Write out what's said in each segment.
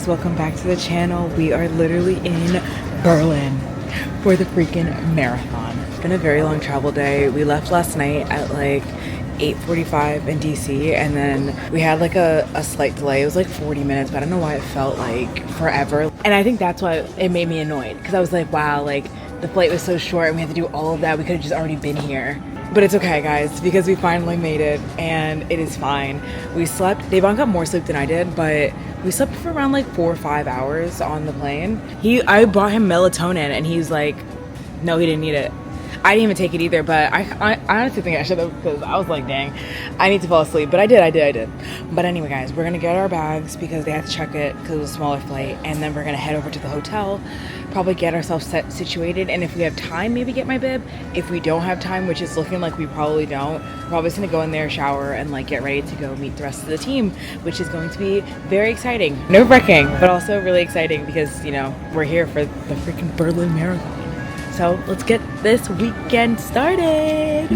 guys, welcome back to the channel. We are literally in Berlin for the freaking marathon. It's been a very long travel day. We left last night at like 8:45 in DC, and then we had like a slight delay. It was like 40 minutes, but I don't know why it felt like forever. And I think that's why it made me annoyed, because I was like, wow, like the flight was so short and we had to do all of that. We could have just already been here. But it's okay, guys, because we finally made it, and it is fine. We slept, Devon got more sleep than I did, but we slept for around like 4 or 5 hours on the plane. I bought him melatonin, and he's like, no, he didn't need it. I didn't even take it either, but I honestly think I should have, because I was like, dang, I need to fall asleep. But I did. But anyway, guys, we're gonna get our bags because they had to check it because it was a smaller flight, and then we're gonna head over to the hotel, probably get ourselves situated, and if we have time, maybe get my bib. If we don't have time, which is looking like we probably don't, we're probably just gonna go in there, shower, and like get ready to go meet the rest of the team, which is going to be very exciting. Nerve-wracking, but also really exciting because, you know, we're here for the freaking Berlin Marathon. So let's get this weekend started.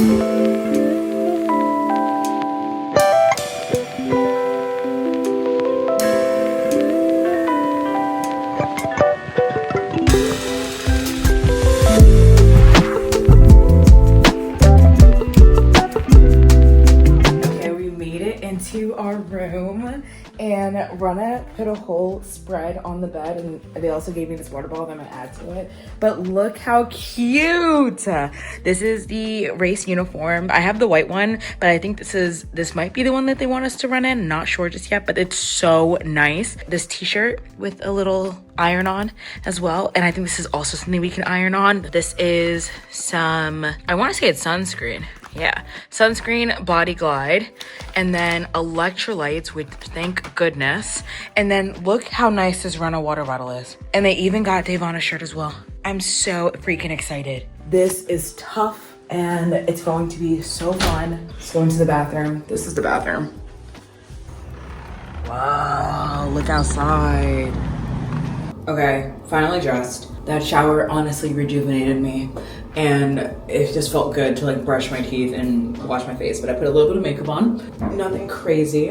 Okay, we made it into our room, and Runna put a whole spread on the bed, and they also gave me this water bottle that I'm gonna add to it. But look how cute! This is the race uniform. I have the white one, but I think this might be the one that they want us to run in. Not sure just yet, but it's so nice. This t-shirt with a little iron on as well, and I think this is also something we can iron on. This is some, I want to say it's sunscreen. Yeah, sunscreen, body glide, and then electrolytes, which thank goodness. And then look how nice this Runna water bottle is. And they even got Devon a shirt as well. I'm so freaking excited. This is tough, and it's going to be so fun. Let's go into the bathroom. This is the bathroom. Wow, look outside. Okay, finally dressed. That shower honestly rejuvenated me, and it just felt good to like brush my teeth and wash my face. But I put a little bit of makeup on, nothing crazy.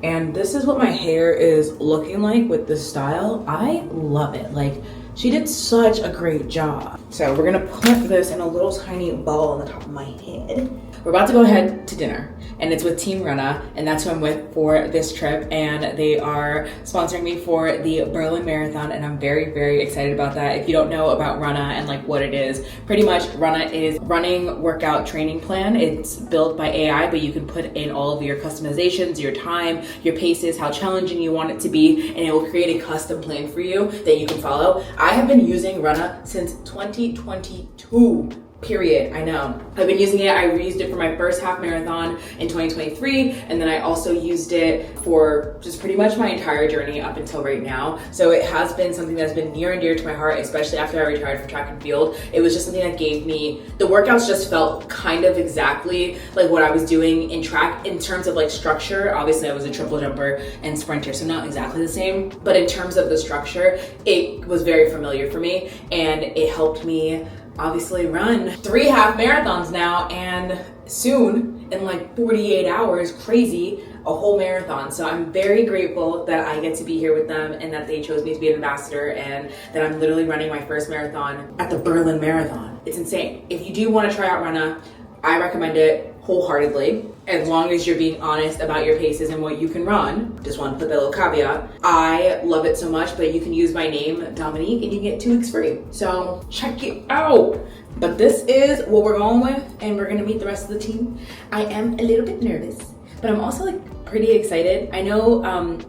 And this is what my hair is looking like with this style. I love it. Like, she did such a great job. So we're gonna put this in a little tiny ball on the top of my head. We're about to go ahead to dinner, and it's with Team RUNNA, and that's who I'm with for this trip, and they are sponsoring me for the Berlin Marathon, and I'm very, very excited about that. If you don't know about RUNNA and like what it is, pretty much RUNNA is running workout training plan. It's built by AI, but you can put in all of your customizations, your time, your paces, how challenging you want it to be, and it will create a custom plan for you that you can follow. I have been using RUNNA since 2022. Period. I know. I've been using it. I used it for my first half marathon in 2023, and then I also used it for just pretty much my entire journey up until right now. So it has been something that's been near and dear to my heart, especially after I retired from track and field. It was just something that gave me, the workouts just felt kind of exactly like what I was doing in track in terms of like structure. Obviously I was a triple jumper and sprinter, so not exactly the same, but in terms of the structure, it was very familiar for me, and it helped me obviously run 3 half marathons now, and soon in like 48 hours, crazy, a whole marathon. So I'm very grateful that I get to be here with them, and that they chose me to be an ambassador, and that I'm literally running my first marathon at the Berlin Marathon. It's insane. If you do want to try out Runna, I recommend it wholeheartedly, as long as you're being honest about your paces and what you can run. Just want to put that little caveat. I love it so much, but you can use my name, Dominique, and you get 2 weeks free. So check it out. But this is what we're going with, and we're gonna meet the rest of the team. I am a little bit nervous, but I'm also like pretty excited. I know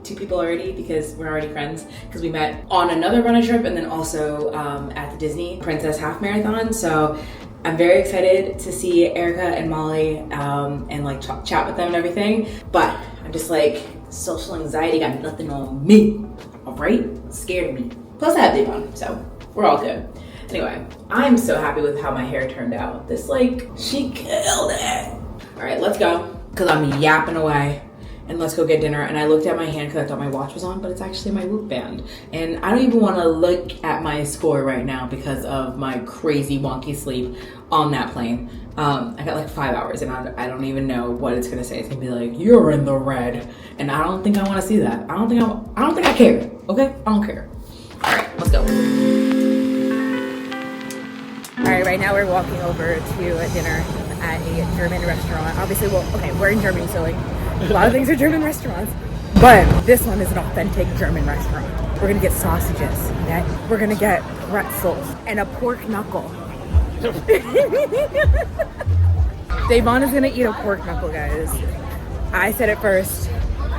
2 people already because we're already friends, because we met on another Runna trip, and then also at the Disney Princess Half Marathon. So I'm very excited to see Erica and Molly and like chat with them and everything. But I'm just like, social anxiety got nothing on me, all right? Scared me. Plus I have Devon, so we're all good. Anyway, I'm so happy with how my hair turned out. This like, she killed it. All right, let's go, because I'm yapping away, and let's go get dinner. And I looked at my hand because I thought my watch was on, but it's actually my Whoop band. And I don't even want to look at my score right now because of my crazy wonky sleep on that plane. I got like 5 hours, and I don't even know what it's gonna say. It's gonna be like, you're in the red, and I don't think I want to see that. I don't think I care. Okay, I don't care. All right, let's go. All right, right now we're walking over to a dinner at a German restaurant. Obviously, well, okay, we're in Germany, so like a lot of things are German restaurants, but this one is an authentic German restaurant. We're gonna get sausages, okay? We're gonna get pretzels and a pork knuckle. Devon is gonna eat a pork knuckle, guys. I said it first,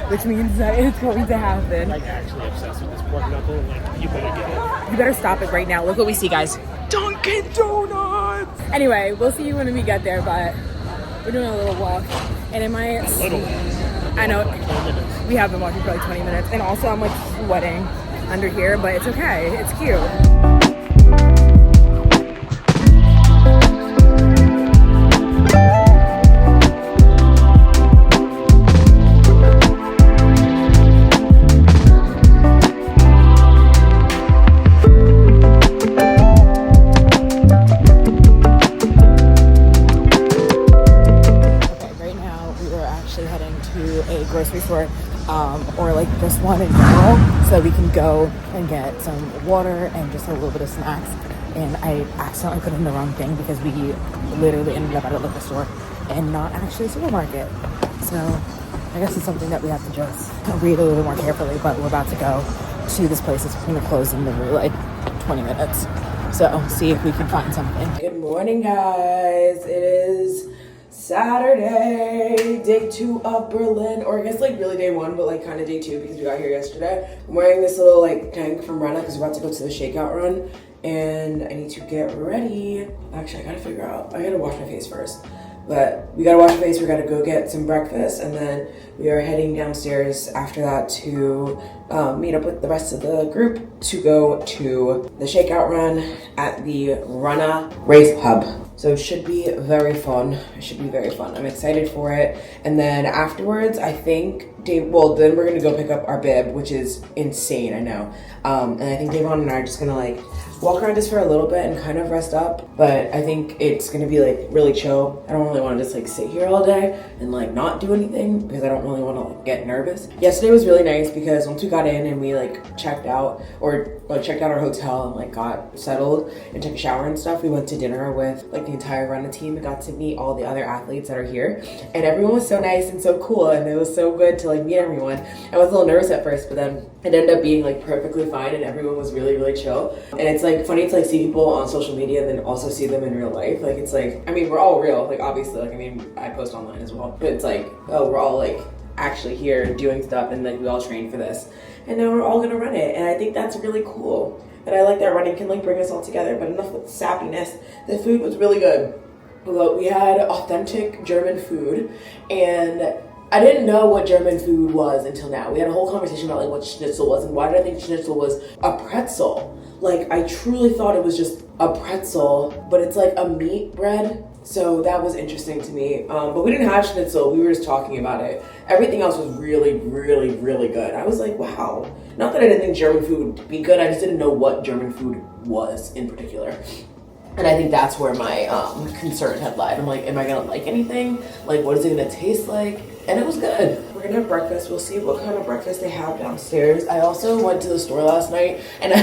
which means that it's going to happen. Like actually obsessed with this pork knuckle. Like, you better get it. You better stop it right now. Look what we see, guys. Dunkin' Donuts! Anyway, we'll see you when we get there, but we're doing a little walk. And in my... I know. We have been walking for like 20 minutes. And also I'm like sweating under here, but it's okay. It's cute. Grocery store or like this one in general, so we can go and get some water and just a little bit of snacks. And I accidentally put in the wrong thing because we literally ended up at a liquor store and not actually a supermarket. So I guess it's something that we have to just read a little bit more carefully, but we're about to go to this place that's going to close in literally like 20 minutes. So see if we can find something. Good morning, guys. It is Saturday, day 2 of Berlin, or I guess like really day 1, but like kind of day 2 because we got here yesterday. I'm wearing this little like tank from RUNNA because we're about to go to the shakeout run, and I need to get ready. Actually, I gotta wash my face first. But we gotta wash our face, we gotta go get some breakfast, and then we are heading downstairs after that to meet up with the rest of the group to go to the shakeout run at the RUNNA Race Hub. So it should be very fun. It should be very fun. I'm excited for it. And then afterwards, I think then we're gonna go pick up our bib, which is insane, I know. And I think Devon and I are just gonna like walk around just for a little bit and kind of rest up. But I think it's gonna be like really chill. I don't really wanna just like sit here all day and like not do anything because I don't really wanna like get nervous. Yesterday was really nice because once we got in and we like checked out our hotel and like got settled and took a shower and stuff, we went to dinner with like the entire RUNNA team and got to meet all the other athletes that are here. And everyone was so nice and so cool, and it was so good to like meet everyone. I was a little nervous at first, but then it ended up being like perfectly fine and everyone was really, really chill. And it's like funny to like see people on social media and then also see them in real life. Like it's like, I mean, we're all real, like obviously, like I mean, I post online as well, but it's like, oh, we're all like actually here doing stuff and like we all trained for this. And now we're all gonna run it. And I think that's really cool. And I like that running can like bring us all together, but enough with the sappiness. The food was really good. We had authentic German food, and I didn't know what German food was until now. We had a whole conversation about like what schnitzel was and why did I think schnitzel was a pretzel. Like I truly thought it was just a pretzel, but it's like a meat bread. So that was interesting to me. But we didn't have schnitzel, we were just talking about it. Everything else was really, really, really good. I was like, wow. Not that I didn't think German food would be good, I just didn't know what German food was in particular. And I think that's where my concern had lied. I'm like, am I gonna like anything? Like, what is it gonna taste like? And it was good. We're gonna have breakfast. We'll see what kind of breakfast they have downstairs. I also went to the store last night and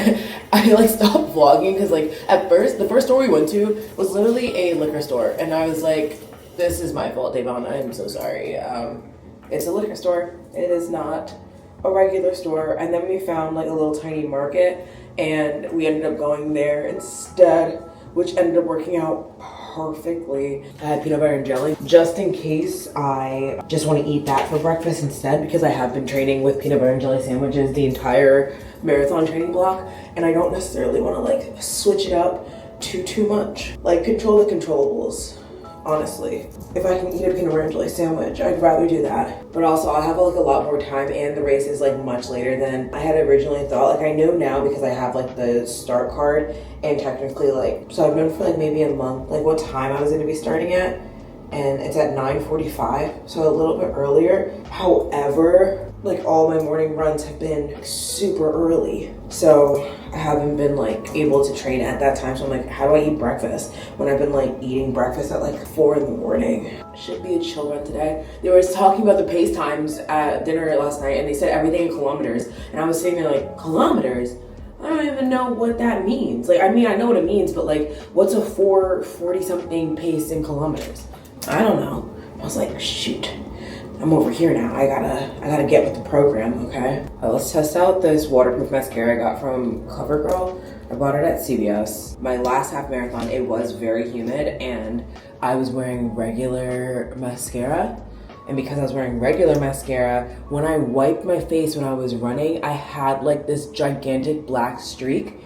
I like stopped vlogging because like at first, the first store we went to was literally a liquor store. And I was like, this is my fault, Devon. I am so sorry. It's a liquor store. It is not a regular store. And then we found like a little tiny market and we ended up going there instead, which ended up working out perfectly. I had peanut butter and jelly just in case I just want to eat that for breakfast instead, because I have been training with peanut butter and jelly sandwiches the entire marathon training block, and I don't necessarily want to like switch it up too much. Like control the controllables. Honestly, if I can eat a peanut butter and jelly sandwich, I'd rather do that. But also, I'll have like a lot more time, and the race is like much later than I had originally thought. Like I know now because I have like the start card, and technically like, so I've known for like maybe a month, like what time I was going to be starting at. and it's at 9:45, so a little bit earlier. However, like all my morning runs have been super early, so I haven't been like able to train at that time. So I'm like, how do I eat breakfast when I've been like eating breakfast at like 4 in the morning? Should be a chill run today. They were talking about the pace times at dinner last night, and they said everything in kilometers, and I was sitting there like, kilometers? I don't even know what that means. Like, I mean, I know what it means, but like, what's a 440 something pace in kilometers? I don't know. I was like, shoot, I'm over here now. I gotta get with the program, okay? Let's test out this waterproof mascara I got from CoverGirl. I bought it at CVS. My last half marathon, it was very humid, and I was wearing regular mascara. And because I was wearing regular mascara, when I wiped my face when I was running, I had like this gigantic black streak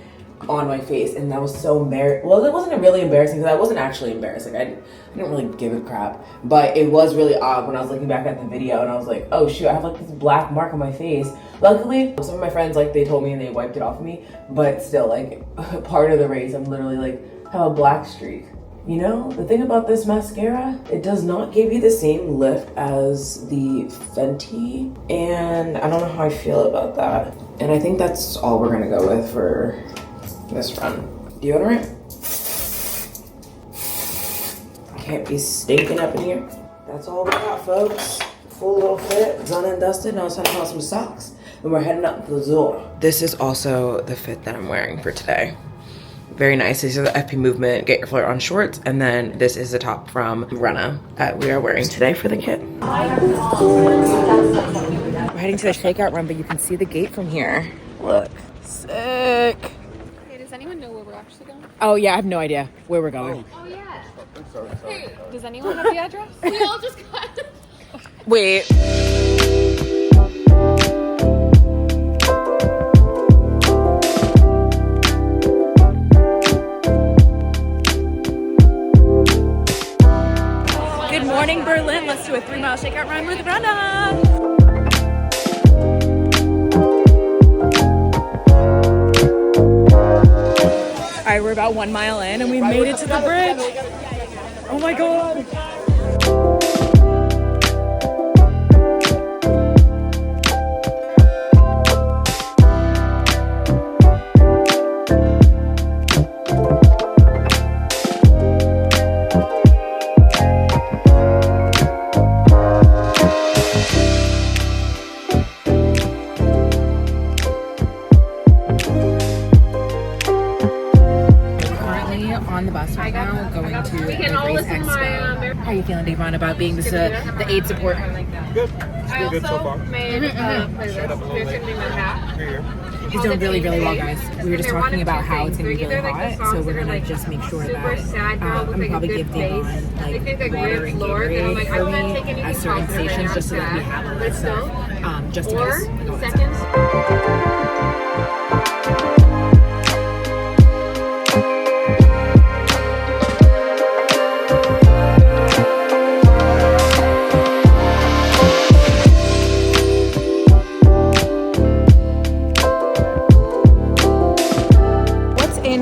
on my face, and that was so well, it wasn't really embarrassing because I wasn't actually embarrassed. Like I didn't really give a crap, but it was really odd when I was looking back at the video, and I was like, oh shoot, I have like this black mark on my face. Luckily, some of my friends, like, they told me and they wiped it off of me, but still, like, part of the race, I'm literally like, have a black streak. You know, the thing about this mascara, it does not give you the same lift as the Fenty, and I don't know how I feel about that. And I think that's all we're gonna go with for this run. Deodorant. Can't be stinking up in here. That's all we got, folks. Full little fit, done and dusted. Now it's time to put on some socks, and we're heading up the door. This is also the fit that I'm wearing for today. Very nice. These are the FP Movement Get Your Flirt On shorts, and then this is the top from RUNNA that we are wearing today for the kit. We're heading to the shakeout run, but you can see the gate from here. Look, sick. Hey, does anyone know where we're actually going? Oh yeah, I have no idea where we're going. Oh yeah. Hey, does anyone have the address? We all just got. Wait. Good morning, Berlin. Let's do a 3-mile shakeout run with RUNNA. All right, we're about 1 mile in, and we made it to the bridge. Oh my God. On the bus right now, going to the Race Expo. How are you feeling, Devon, about being the aid support? Good. It's been good so far. He's doing really, really well, guys. We were just talking about how it's going to be really hot, so we're going to just make sure that I'm probably give Devon like water and Gatorade for me at certain stations, just so that we have all that stuff, just in case.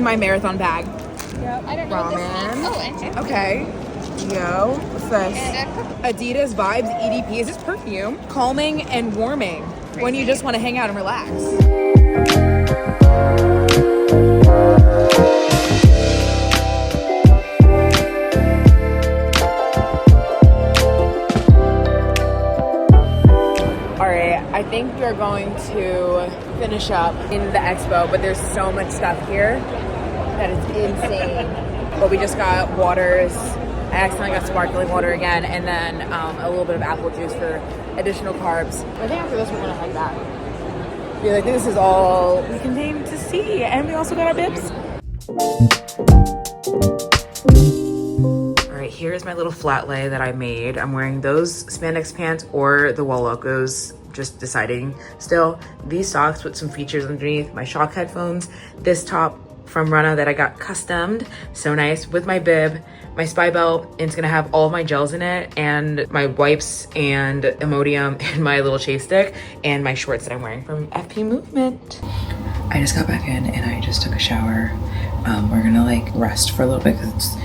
My marathon bag. Yep. I don't know what this is. Oh, and okay. Yo, what's this? Adidas Vibes EDP. Is this perfume? Calming and warming when you just want to hang out and relax. All right, I think we're going to finish up in the expo, but there's so much stuff here that is insane. But we just got waters. I accidentally got sparkling water again, and then a little bit of apple juice for additional carbs. I think after this we're gonna head back. Yeah, I think this is all we came to see, and we also got our bibs. All right, here's my little flat lay that I made. I'm wearing those spandex pants or the wall locos. Just deciding still. These socks with some features underneath, my Shock headphones, this top from RUNNA that I got customed, so nice, with my bib, my spy belt, and it's gonna have all of my gels in it, and my wipes and Imodium and my little chase stick, and my shorts that I'm wearing from FP Movement. I just got back in and I just took a shower. We're gonna like rest for a little bit because it's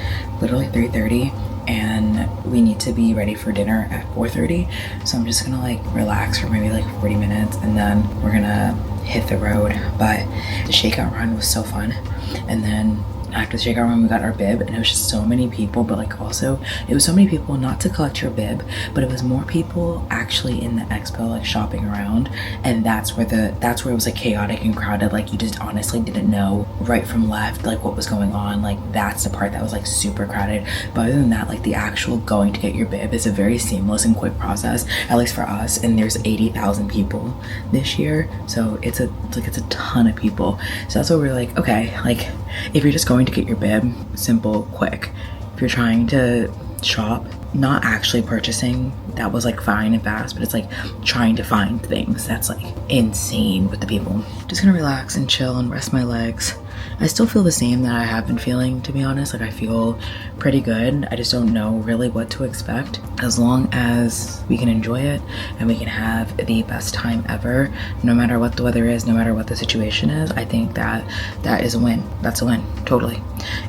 literally 3:30, and we need to be ready for dinner at 4:30. So I'm just gonna like relax for maybe like 40 minutes and then we're gonna hit the road. But the shakeout run was so fun. And then after the shakeout run, we got our bib, and it was just so many people, but like also it was so many people not to collect your bib, but it was more people actually in the expo like shopping around, and that's where it was like chaotic and crowded. Like you just honestly didn't know right from left like what was going on. Like that's the part that was like super crowded. But other than that, like the actual going to get your bib is a very seamless and quick process, at least for us. And there's 80,000 people this year, so it's a ton of people. So that's what we're like, okay, like if you're just going to get your bib, simple, quick. If you're trying to shop, not actually purchasing, that was like fine and fast, but it's like trying to find things, that's like insane with the people. Just gonna relax and chill and rest my legs. I still feel the same that I have been feeling, to be honest. Like I feel pretty good. I just don't know really what to expect. As long as we can enjoy it and we can have the best time ever, no matter what the weather is, no matter what the situation is, I think that is a win. That's a win, totally.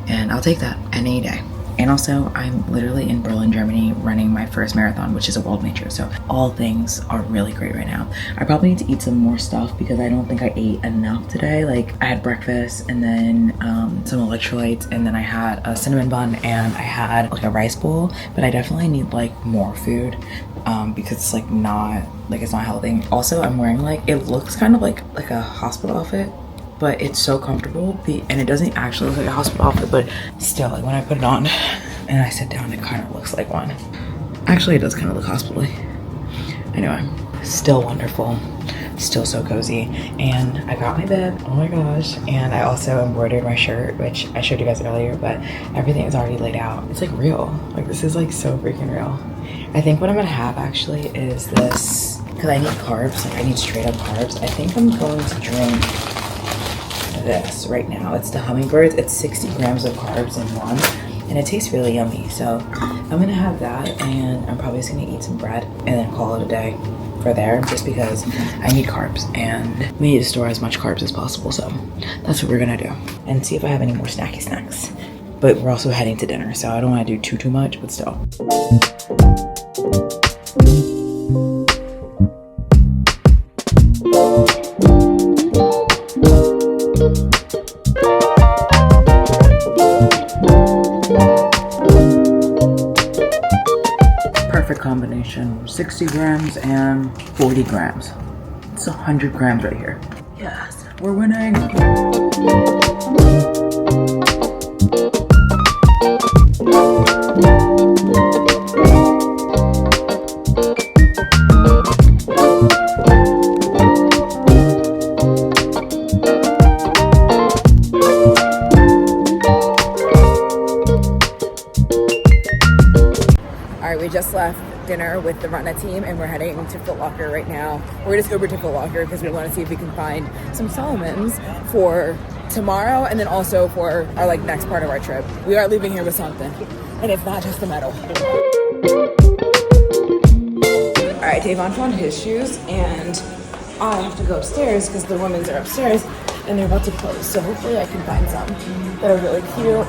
And I'll take that any day. And also, I'm literally in Berlin, Germany, running my first marathon, which is a world major. So all things are really great right now. I probably need to eat some more stuff because I don't think I ate enough today. Like I had breakfast and then some electrolytes, and then I had a cinnamon bun and I had like a rice bowl. But I definitely need like more food because it's like it's not healthy. Also, I'm wearing like, it looks kind of like a hospital outfit, but it's so comfortable, and it doesn't actually look like a hospital outfit, but still, like when I put it on and I sit down, it kind of looks like one. Actually, it does kind of look hospital-y. Anyway, still wonderful, still so cozy. And I got my bib, oh my gosh, and I also embroidered my shirt, which I showed you guys earlier, but everything is already laid out. It's like real, like this is like so freaking real. I think what I'm gonna have actually is this, because I need carbs, like I need straight up carbs. I think I'm going to drink this right now. It's the Hummingbirds. It's 60 grams of carbs in one, and it tastes really yummy. So I'm gonna have that, and I'm probably just gonna eat some bread and then call it a day for there, just because I need carbs and we need to store as much carbs as possible. So that's what we're gonna do, and see if I have any more snacky snacks. But we're also heading to dinner, so I don't want to do too much, but still. Perfect combination, 60 grams and 40 grams. It's 100 grams right here. Yes, we're winning. We just left dinner with the RUNNA team and we're heading to Foot Locker right now. We're just Uber to Foot Locker because we want to see if we can find some Solomons for tomorrow and then also for our like next part of our trip. We are leaving here with something, and it's not just a medal. All right, Davon found his shoes and I have to go upstairs because the women's are upstairs and they're about to close. So hopefully I can find some that are really cute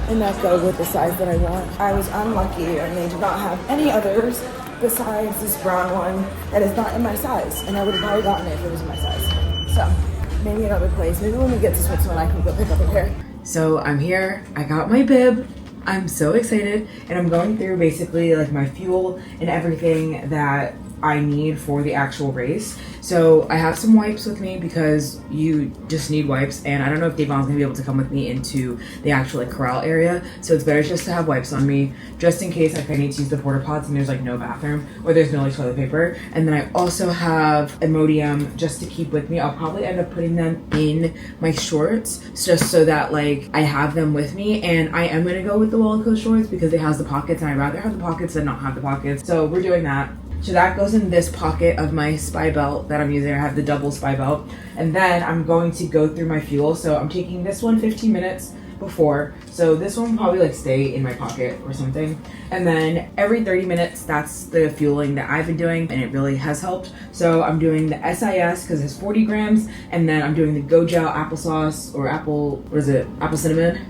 and that go with the size that I want. I was unlucky and they did not have any others besides this brown one that is not in my size, and I would have probably gotten it if it was in my size. So maybe another place. Maybe when we get to Switzerland I can go pick up a pair. So I'm here, I got my bib. I'm so excited, and I'm going through basically like my fuel and everything that I need for the actual race. So I have some wipes with me because you just need wipes, and I don't know if Davon's gonna be able to come with me into the actual like corral area, so it's better just to have wipes on me just in case if I need to use the porta pots and there's like no bathroom or there's no like toilet paper. And then I also have Imodium just to keep with me. I'll probably end up putting them in my shorts just so that like I have them with me, and I am gonna go with the Walico shorts because it has the pockets and I'd rather have the pockets than not have the pockets, so we're doing that. So that goes in this pocket of my spy belt that I'm using. I have the double spy belt. And then I'm going to go through my fuel. So I'm taking this one 15 minutes before. So this one will probably like stay in my pocket or something. And then every 30 minutes, that's the fueling that I've been doing, and it really has helped. So I'm doing the SIS because it's 40 grams. And then I'm doing the Go Gel applesauce or apple cinnamon.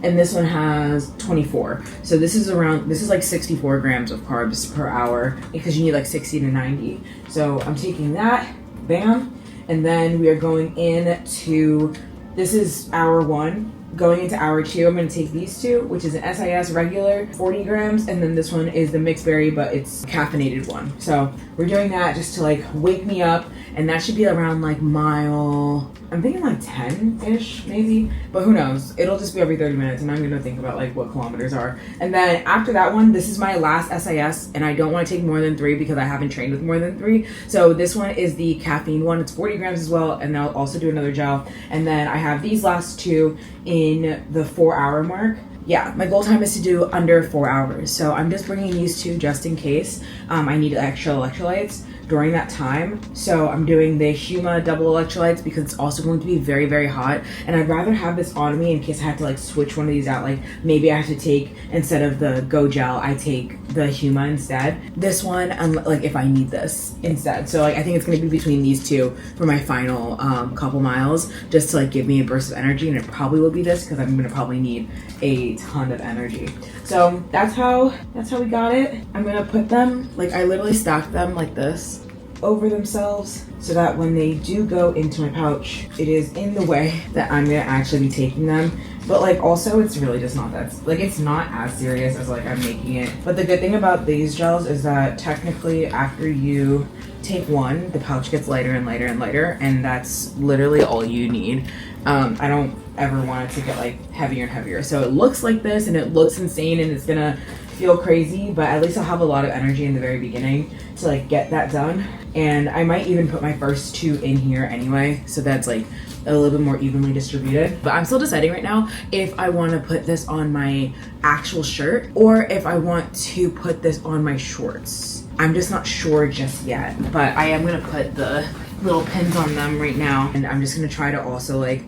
and this one has 24. So this is like 64 grams of carbs per hour because you need like 60 to 90. So I'm taking that, bam, and then we are going into, this is hour 1. Going into hour 2, I'm going to take these two, which is an SIS regular, 40 grams, and then this one is the mixed berry, but it's caffeinated one. So we're doing that just to like wake me up, and that should be around like mile, I'm thinking like 10-ish maybe, but who knows? It'll just be every 30 minutes, and I'm going to think about like what kilometers are. And then after that one, this is my last SIS, and I don't want to take more than 3 because I haven't trained with more than 3. So this one is the caffeine one. It's 40 grams as well, and I'll also do another gel. And then I have these last two in the 4-hour mark. Yeah, my goal time is to do under 4 hours. So I'm just bringing these two just in case I need extra electrolytes during that time. So I'm doing the Huma double electrolytes because it's also going to be very, very hot. And I'd rather have this on me in case I have to like switch one of these out. Like maybe I have to take, instead of the Go Gel, I take the Huma instead. This one, like if I need this instead. So like I think it's gonna be between these two for my final couple miles, just to like give me a burst of energy. And it probably will be this because I'm gonna probably need a ton of energy. So that's how we got it. I'm gonna put them, like I literally stacked them like this over themselves so that when they do go into my pouch, it is in the way that I'm gonna actually be taking them. But like also it's really just not that, like it's not as serious as like I'm making it. But the good thing about these gels is that technically after you take one, the pouch gets lighter and lighter and lighter, and that's literally all you need. I don't ever want it to get like heavier and heavier. So it looks like this and it looks insane and it's gonna feel crazy, but at least I'll have a lot of energy in the very beginning to like get that done. And I might even put my first two in here anyway, so that's like a little bit more evenly distributed. But I'm still deciding right now if I want to put this on my actual shirt or if I want to put this on my shorts. I'm just not sure just yet, but I am gonna put the little pins on them right now, and I'm just gonna try to also like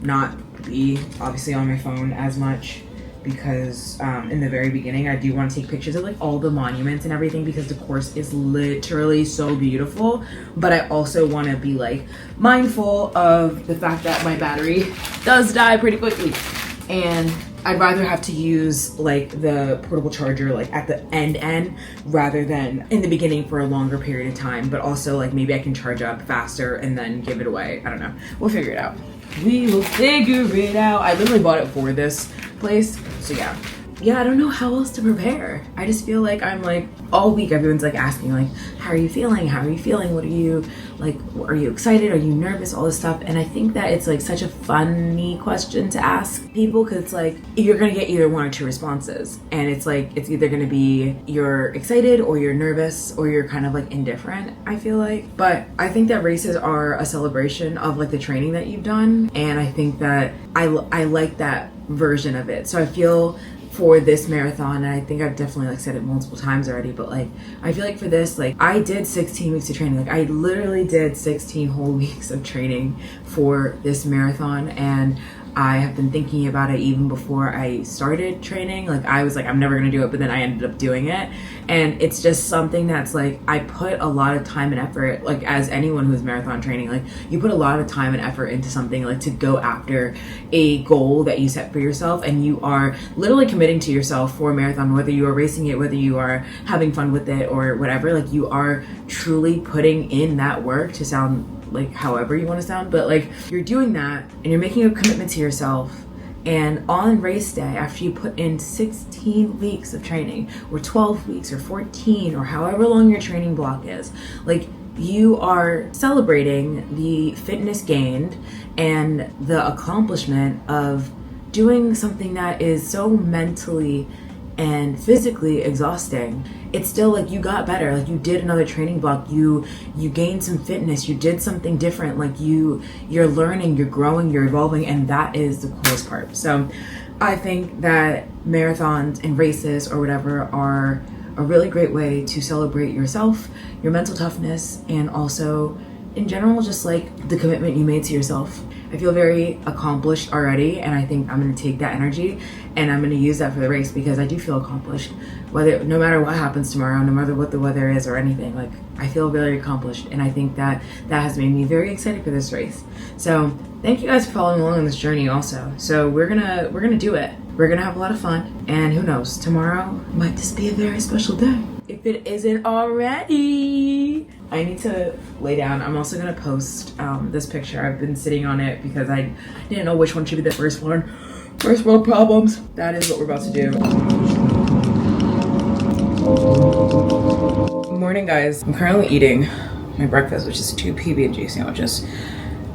not be obviously on my phone as much because in the very beginning I do want to take pictures of like all the monuments and everything because the course is literally so beautiful, but I also want to be like mindful of the fact that my battery does die pretty quickly, and I'd rather have to use like the portable charger like at the end rather than in the beginning for a longer period of time. But also like maybe I can charge up faster and then give it away. I don't know. We'll figure it out. We will figure it out. I literally bought it for this place. So yeah. Yeah, I don't know how else to prepare. I just feel like I'm like all week everyone's like asking like, how are you feeling? How are you feeling? What are you like? Are you excited? Are you nervous? All this stuff. And I think that it's like such a funny question to ask people because it's like you're gonna get either one or two responses. And it's like it's either gonna be you're excited or you're nervous or you're kind of like indifferent, I feel like. But I think that races are a celebration of like the training that you've done. And I think that I like that version of it. So I feel for this marathon, and I think I've definitely like said it multiple times already, but like I feel like for this, like I did 16 weeks of training. Like I literally did 16 whole weeks of training for this marathon, and I have been thinking about it even before I started training. Like I was like, I'm never gonna do it, but then I ended up doing it. And it's just something that's like, I put a lot of time and effort, like as anyone who's marathon training, like you put a lot of time and effort into something like to go after a goal that you set for yourself, and you are literally committing to yourself for a marathon, whether you are racing it, whether you are having fun with it or whatever, like you are truly putting in that work to sound like however you want to sound, but like you're doing that and you're making a commitment to yourself. And on race day, after you put in 16 weeks of training or 12 weeks or 14 or however long your training block is, like you are celebrating the fitness gained and the accomplishment of doing something that is so mentally and physically exhausting. It's still like you got better, like you did another training block, you gained some fitness, you did something different, like you're learning, you're growing, you're evolving, and that is the coolest part. So I think that marathons and races or whatever are a really great way to celebrate yourself, your mental toughness, and also in general, just like the commitment you made to yourself. I feel very accomplished already, and I think I'm gonna take that energy and I'm gonna use that for the race because I do feel accomplished. No matter what happens tomorrow, no matter what the weather is or anything, like I feel very accomplished, and I think that has made me very excited for this race. So thank you guys for following along on this journey also. So we're gonna do it. We're gonna have a lot of fun, and who knows, tomorrow might just be a very special day. If it isn't already. I need to lay down. I'm also gonna post this picture. I've been sitting on it because I didn't know which one should be the first one. First world problems. That is what we're about to do. Morning, guys. I'm currently eating my breakfast, which is 2 PB&J sandwiches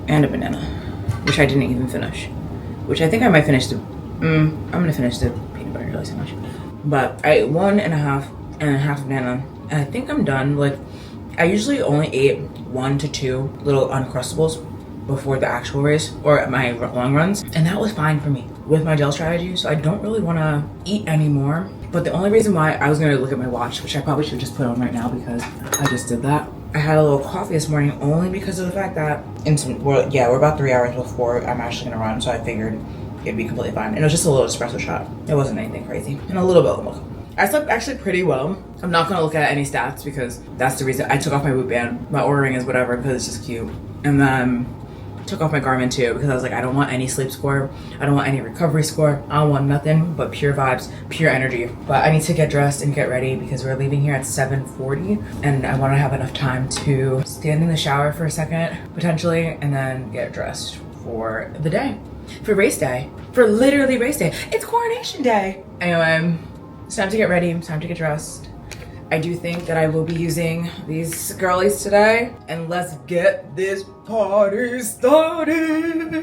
and a banana, which I didn't even finish. Which I think I might finish the, I'm gonna finish the peanut butter and jelly sandwich. But I ate 1.5 banana, and I think I'm done. Like, I usually only ate 1 to 2 little Uncrustables before the actual race or at my long runs, and that was fine for me with my gel strategy, so I don't really want to eat anymore. But the only reason why I was going to look at my watch, which I probably should just put on right now because I just did that. I had a little coffee this morning only because of the fact that we're about 3 hours before I'm actually going to run, so I figured it'd be completely fine. And it was just a little espresso shot. It wasn't anything crazy. And a little bit of milk. I slept actually pretty well. I'm not gonna look at any stats because that's the reason I took off my boot band. My Oura Ring is whatever because it's just cute. And then took off my Garmin too because I was like, I don't want any sleep score. I don't want any recovery score. I don't want nothing but pure vibes, pure energy. But I need to get dressed and get ready because we're leaving here at 7:40 and I want to have enough time to stand in the shower for a second, potentially, and then get dressed for the day. For race day. For literally race day. It's coronation day. Anyway, it's time to get ready, it's time to get dressed. I do think that I will be using these girlies today, and let's get this party started.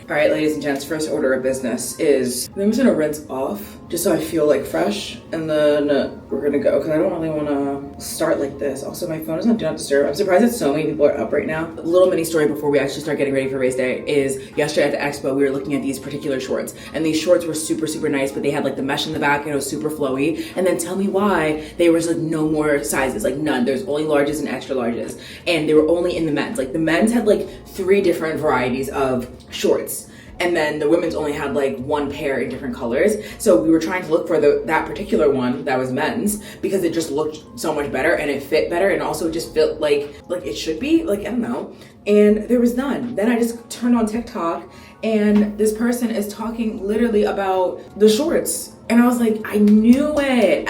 All right, ladies and gents, first order of business is I'm just gonna rinse off just so I feel like fresh, and then we're gonna go because I don't really want to start like this. Also, my phone is on Do Not Disturb. I'm surprised that so many people are up right now. A little mini story before we actually start getting ready for race day is yesterday at the expo we were looking at these particular shorts, and these shorts were super nice, but they had like the mesh in the back and it was super flowy. And then tell me why there was like no more sizes, like none. There's only larges and extra larges, and they were only in the men's. Like the men's had like 3 different varieties of shorts, and then the women's only had like 1 pair in different colors. So we were trying to look for that particular one that was men's because it just looked so much better and it fit better, and also it just felt like it should be, like, I don't know. And there was none. Then I just turned on TikTok and this person is talking literally about the shorts, and I was like, I knew it.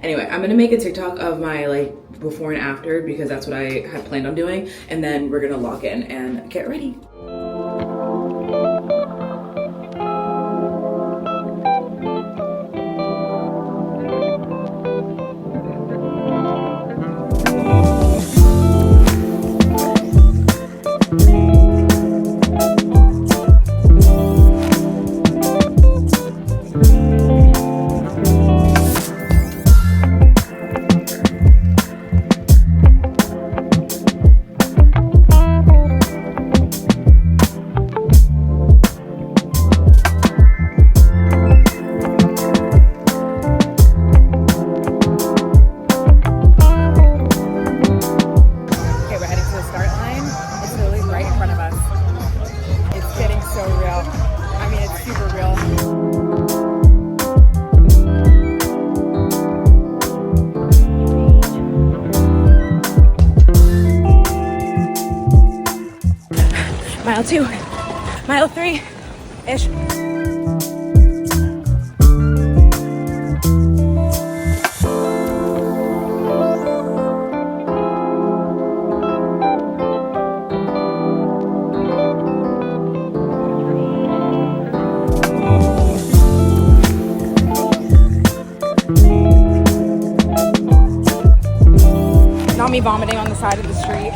Anyway, I'm gonna make a TikTok of my like before and after because that's what I had planned on doing, and then we're gonna lock in and get ready. Mile 2, mile 3-ish. Not me vomiting on the side of the street.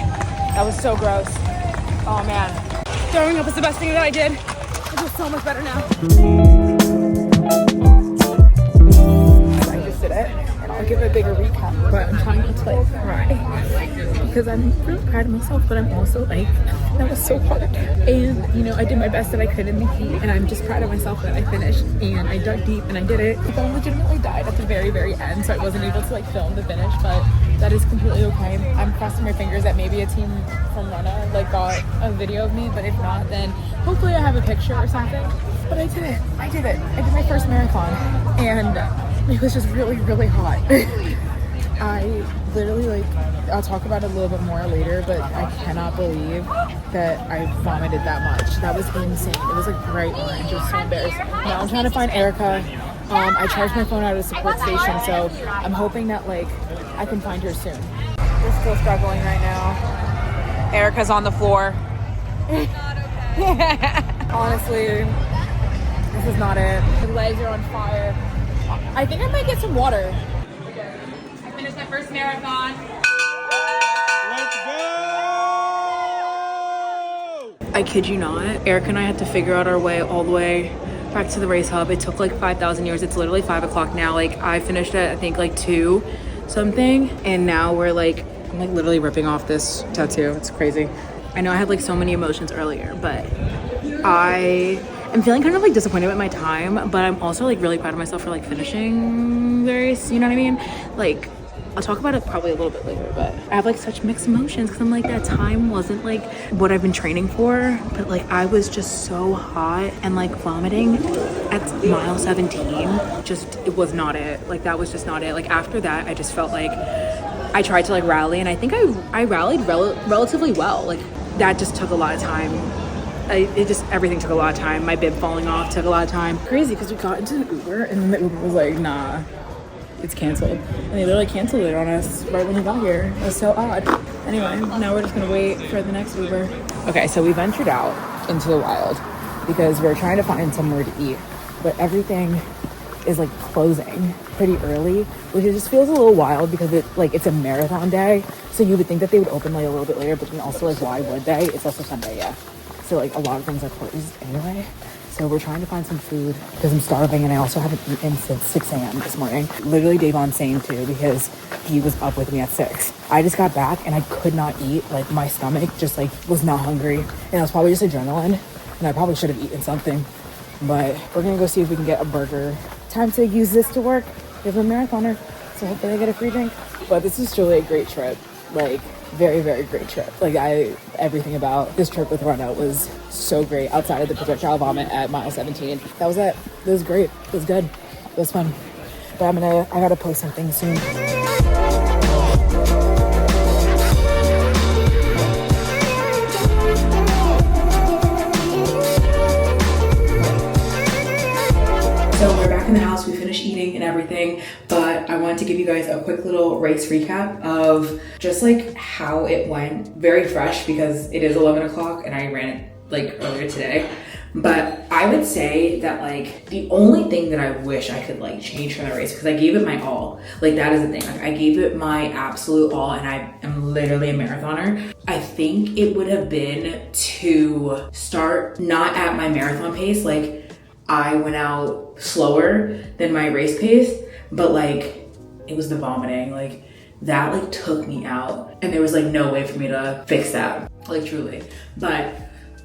That was so gross. Oh man. Throwing up is the best thing that I did. I feel so much better now. I just did it, and I'll give a bigger recap, but I'm trying not to like cry because I'm really proud of myself, but I'm also like, that was so hard. And you know, I did my best that I could in the heat, and I'm just proud of myself that I finished, and I dug deep and I did it. The phone legitimately died at the very end, so I wasn't able to like film the finish, but that is completely okay. I'm crossing my fingers that maybe a team from RUNNA like got a video of me, but if not, then hopefully I have a picture or something. But I did it. I did my first marathon, and it was just really, really hot. I literally, like, I'll talk about it a little bit more later, but I cannot believe that I vomited that much. That was insane. It was like bright orange. It was so embarrassing. Now I'm trying to find Erica. I charged my phone out at a support station, so I'm hoping that like I can find her soon. We're still struggling right now. Erica's on the floor. Not okay. Honestly, this is not it. The legs are on fire. I think I might get some water. I finished my first marathon. Let's go! I kid you not, Erica and I had to figure out our way all the way back to the race hub. It took like 5,000 years. It's literally 5 o'clock now. Like I finished at I think like 2 something, and now we're like, I'm like literally ripping off this tattoo. It's crazy. I know I had like so many emotions earlier, but I am feeling kind of like disappointed with my time, but I'm also like really proud of myself for like finishing the race, you know what I mean? Like I'll talk about it probably a little bit later, but I have like such mixed emotions because I'm like, that time wasn't like what I've been training for, but like I was just so hot and like vomiting at mile 17. Just, it was not it. Like that was just not it. Like after that, I just felt like I tried to like rally, and I think I rallied relatively well. Like that just took a lot of time. Everything took a lot of time. My bib falling off took a lot of time. Crazy because we got into an Uber and then the Uber was like, nah, it's canceled. And they literally canceled it on us right when we got here. It was so odd. Anyway, now we're just gonna wait for the next Uber. Okay, so we ventured out into the wild because we're trying to find somewhere to eat, but everything is like closing pretty early, which it just feels a little wild because it's a marathon day. So you would think that they would open like a little bit later, but then also like why would they? It's also Sunday, yeah. So like a lot of things are closed anyway. So we're trying to find some food because I'm starving, and I also haven't eaten since 6 a.m. this morning. Literally Davon's same too because he was up with me at 6. I just got back and I could not eat. Like my stomach just like was not hungry, and it was probably just adrenaline, and I probably should have eaten something. But we're gonna go see if we can get a burger. Time to use this to work. Give a marathoner, so hopefully I get a free drink. But this is truly a great trip. Like very, very great trip. Like everything about this trip with RUNNA was so great outside of the projectile vomit at mile 17. That was it. It was great. It was good. It was fun. But I gotta post something soon. So we're back in the house, we finished eating and everything, but I wanted to give you guys a quick little race recap of just like how it went. Very fresh because it is 11 o'clock and I ran it like earlier today. But I would say that like the only thing that I wish I could like change from the race, because I gave it my all. Like that is the thing, like I gave it my absolute all, and I am literally a marathoner. I think it would have been to start not at my marathon pace. Like I went out slower than my race pace, but like it was the vomiting, like that like took me out, and there was like no way for me to fix that, like truly. But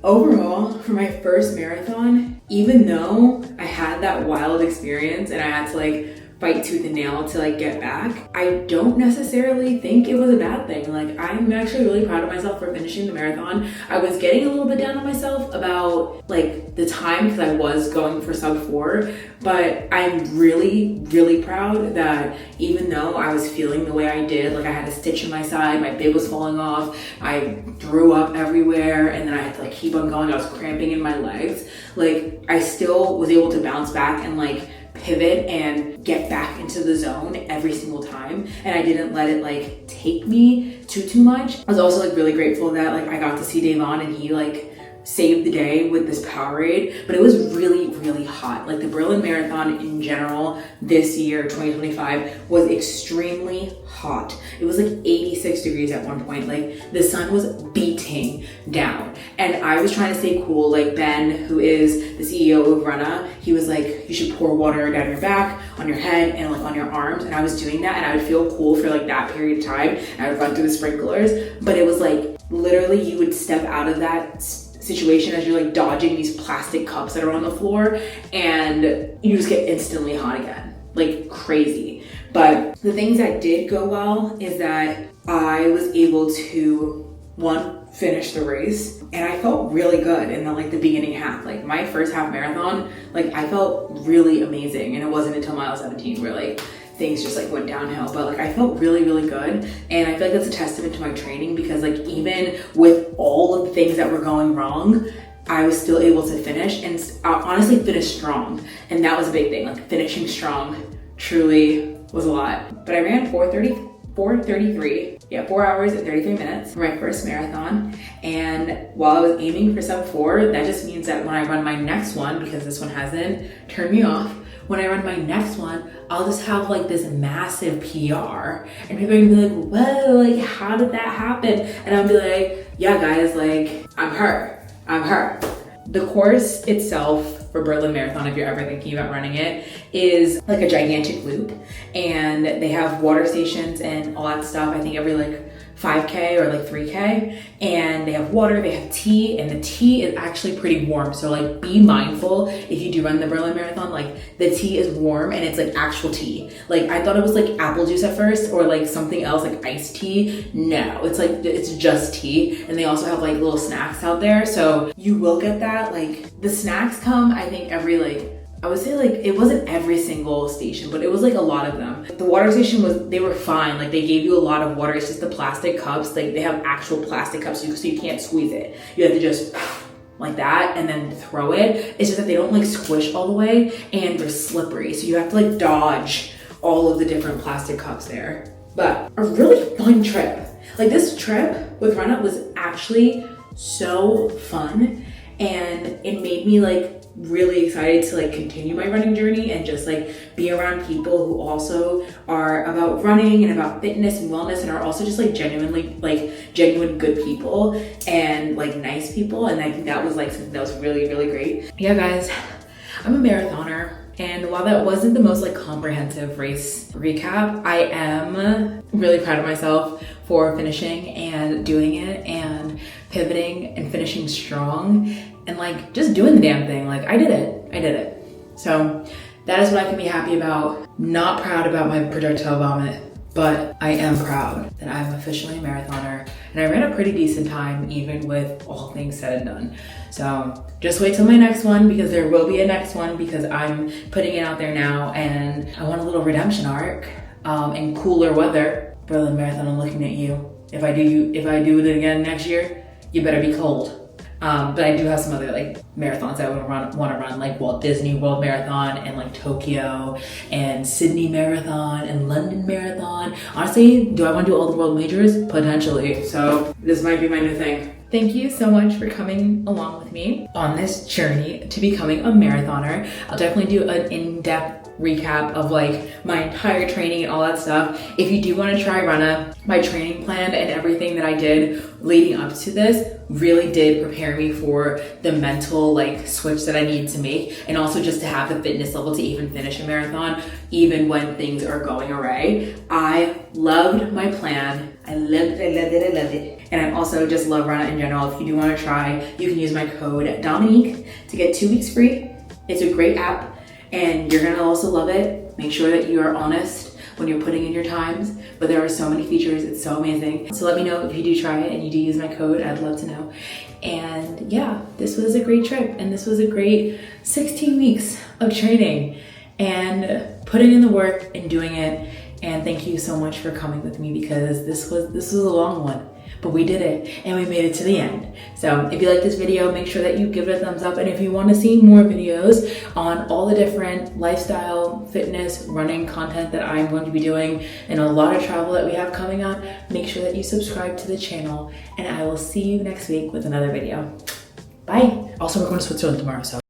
overall, for my first marathon, even though I had that wild experience and I had to like fight tooth and nail to like get back, I don't necessarily think it was a bad thing. Like I'm actually really proud of myself for finishing the marathon. I was getting a little bit down on myself about like the time because I was going for sub 4, but I'm really, really proud that even though I was feeling the way I did, like I had a stitch in my side, my bib was falling off, I threw up everywhere, and then I had to like keep on going. I was cramping in my legs. Like I still was able to bounce back and like pivot and get back into the zone every single time, and I didn't let it like take me too much. I was also like really grateful that like I got to see Davon and he like saved the day with this Powerade. But it was really, really hot. Like the Berlin Marathon in general this year, 2025, was extremely hot. It was like 86 degrees at one point. Like the sun was beating down, and I was trying to stay cool. Like Ben, who is the CEO of RUNNA, he was like, you should pour water down your back, on your head, and like on your arms. And I was doing that, and I would feel cool for like that period of time. And I would run through the sprinklers, but it was like literally you would step out of that situation as you're like dodging these plastic cups that are on the floor, and you just get instantly hot again, like crazy. But the things that did go well is that I was able to, one, finish the race, and I felt really good in the beginning half. Like my first half marathon, like I felt really amazing, and it wasn't until mile 17 where like things just like went downhill. But like I felt really, really good, and I feel like that's a testament to my training, because like even with all of the things that were going wrong, I was still able to finish, and honestly finish strong. And that was a big thing. Like finishing strong truly was a lot. But I ran 4:33. Yeah, 4 hours and 33 minutes for my first marathon. And while I was aiming for sub 4, that just means that when I run my next one, because this one hasn't turned me off, when I run my next one, I'll just have like this massive PR. And people are gonna be like, whoa, like how did that happen? And I'll be like, yeah guys, like I'm her. The course itself for Berlin Marathon, if you're ever thinking about running it, is like a gigantic loop, and they have water stations and all that stuff. I think every like 5K or like 3K, and they have water, they have tea, and the tea is actually pretty warm. So like be mindful if you do run the Berlin Marathon, like the tea is warm and it's like actual tea. Like I thought it was like apple juice at first or like something else like iced tea. No, it's like, it's just tea. And they also have like little snacks out there. So you will get that. Like the snacks come, I think every like, I would say like, it wasn't every single station, but it was like a lot of them. The water station they were fine. Like they gave you a lot of water. It's just the plastic cups. Like they have actual plastic cups so you can't squeeze it. You have to just like that and then throw it. It's just that they don't like squish all the way and they're slippery. So you have to like dodge all of the different plastic cups there. But a really fun trip. Like this trip with RUNNA was actually so fun, and it made me like really excited to like continue my running journey and just like be around people who also are about running and about fitness and wellness, and are also just like genuine good people and like nice people. And I think that was like something that was really, really great. Yeah guys, I'm a marathoner, and while that wasn't the most like comprehensive race recap, I am really proud of myself for finishing and doing it and pivoting and finishing strong and like just doing the damn thing. Like I did it. So that is what I can be happy about. Not proud about my projectile vomit, but I am proud that I'm officially a marathoner, and I ran a pretty decent time even with all things said and done. So just wait till my next one, because there will be a next one, because I'm putting it out there now, and I want a little redemption arc in cooler weather. Berlin Marathon, I'm looking at you. If I do it again next year, you better be cold. But I do have some other like marathons I would want to run, like Walt Disney World Marathon and like Tokyo and Sydney Marathon and London Marathon. Honestly, do I want to do all the world majors? Potentially. So this might be my new thing. Thank you so much for coming along with me on this journey to becoming a marathoner. I'll definitely do an in-depth recap of like my entire training and all that stuff. If you do want to try RUNNA, my training plan and everything that I did leading up to this really did prepare me for the mental like switch that I needed to make, and also just to have the fitness level to even finish a marathon even when things are going awry. I loved my plan. I loved it. And I also just love RUNNA in general. If you do want to try, you can use my code Dominique to get 2 weeks free. It's a great app, and you're gonna also love it. Make sure that you are honest when you're putting in your times, but there are so many features. It's so amazing. So let me know if you do try it and you do use my code. I'd love to know. And yeah, this was a great trip, and this was a great 16 weeks of training and putting in the work and doing it. And thank you so much for coming with me, because this was a long one, but we did it and we made it to the end. So if you like this video, make sure that you give it a thumbs up. And if you want to see more videos on all the different lifestyle, fitness, running content that I'm going to be doing, and a lot of travel that we have coming up, make sure that you subscribe to the channel, and I will see you next week with another video. Bye. Also, we're going to Switzerland tomorrow, so